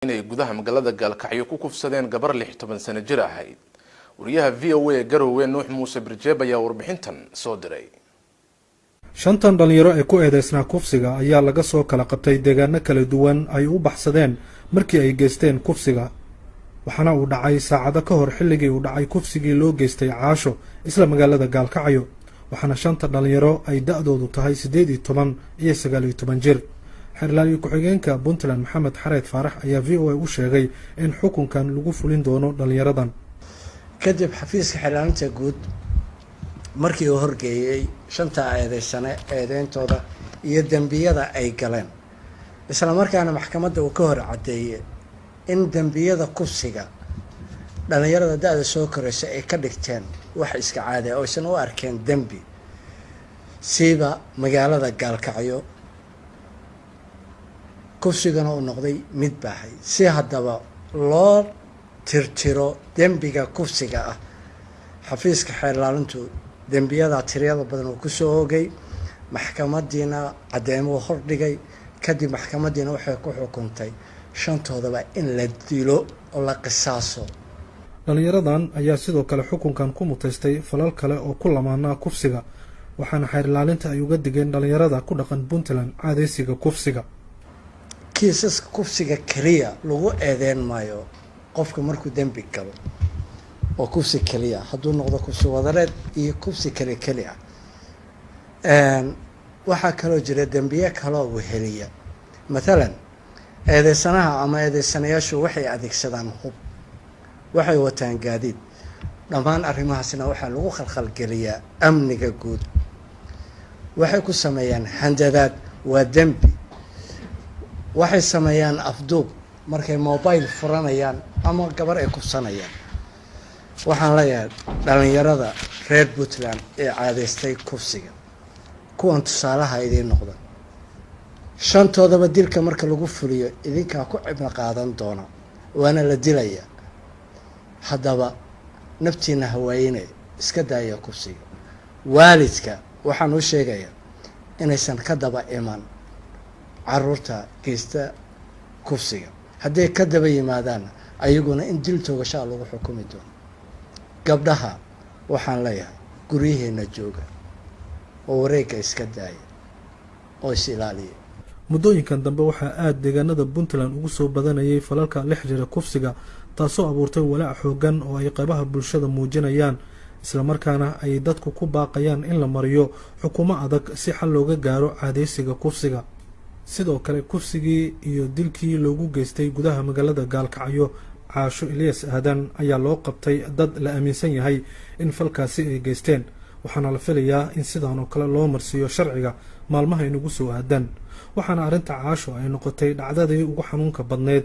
inay gudaha magaalada Gaalkacyo ku kufsadeen gabar 16 sano jir ahayd. wariyaha VOA Garowe Nuux Muuse Birjeeb ayaa warbixintan soo diray. shantan dhalinyaro ee ku eedeysnaa kufsiga ayaa laga soo kala qabtay deegaano kala duwan ay u baxsadeen markii ay geysteen kufsiga. waxaana uu dhacay saacado ka hor xilligii uu dhacay kufsigii loo geystay Caasho isla magaalada Gaalkacyo. waxaana shanta dhalinyaro ay da'doodu tahay 18 iyo 19 jir. xirlaaliye ku-xigeenka Puntland Maxamed Xareed Faarax ayaa VOA u sheegay in xukunkan lagu fulin doono dhalinyaradan. kadib xafiiska xirlaalinta guud markii uu horgeeyay shanta eedeyntooda iyo dambiyada ay galeen, isla markaana maxkamadda uu ka hor cadeeyay in dambiyada kufsiga dhalinyarada da'da soo koraysa ay ka dhigteen wax iska caadi ah oo aysan u arkeen dambi, siiba magaalada Gaalkacyo kufsigana uu noqday mid baahay. si haddaba loo tirtiro dembiga kufsiga ah, xafiiska xeerlaalintu dembiyada tiriyada badan uu ku soo oogay, maxkamadiina cadeemo hordhigay, kadib maxkamadiina waxay ku xukuntay shantoodaba in la dilo oo la qisaaso. dhalinyaradan ayaa sidoo kale xukunkan ku mutaystay falal kale oo ku lamaanaa kufsiga, waxaana xeerlaalinta ay uga digeen dhalinyarada ku dhaqan Puntland caadeysiga kufsiga. kiisaska kufsiga kaliya lagu eedeyn maayo qofka markuu dembi galo oo kufsi kaliya, hadduu noqdo kufsi wadareed iyo kufsi kali ah. waxaa kaloo jira dembiye kaloo weheliya. mathalan eedeysanaha ama eedeysanayaashu waxay adeegsadaan hub, waxay wataan gaadiid. dhammaan arrimahaasna waxaa lagu khalkhalgeliyaa amniga guud. waxay ku sameeyaan handadaad, waa dembi. waxay sameeyaan afduub markay mobile furanayaan ama gabar ay kufsanayaan. waxaan leeyahay dhalinyarada reer Puntland ee caadeystay kufsiga, kuwan tusaalaha idiin noqda. shantoodaba dilka marka lagu fuliyo idinkaa ku cibna qaadan doona, waana la dilayaa. haddaba naftiina hawaayine iska daaya kufsiga. waalidka waxaan u sheegayaa inaysan ka daba iman caruurta geysta kufsiga. hadday ka daba yimaadaan ayaguna in dil toogashaa lagu xukumi doono. gabdhaha waxaan leeyahay guryaheena jooga oo wareegga iska daaya oo is ilaaliya. muddooyinkan dambe waxaa aad deegaanada Puntland ugu soo badanayay falalka la xiriira kufsiga, taasoo abuurtay walaac xoogan oo ay qaybaha bulshada muujinayaan, isla markaana ay dadku ku baaqayaan in la mariyo xukumo adag si xal looga gaaro caadeysiga kufsiga. sidoo kale kufsigii iyo dilkii loogu geystay gudaha magaalada Gaalkacyo Caasho Ilyas Aadan ayaa loo qabtay dad la aaminsan yahay in falkaasi ay geysteen, waxaana la filayaa in sidaan oo kale loo marsiiyo sharciga maalmaha inagu soo aadan. waxaana arrinta Caasho ay noqotay dhacdadii ugu xanuunka badneed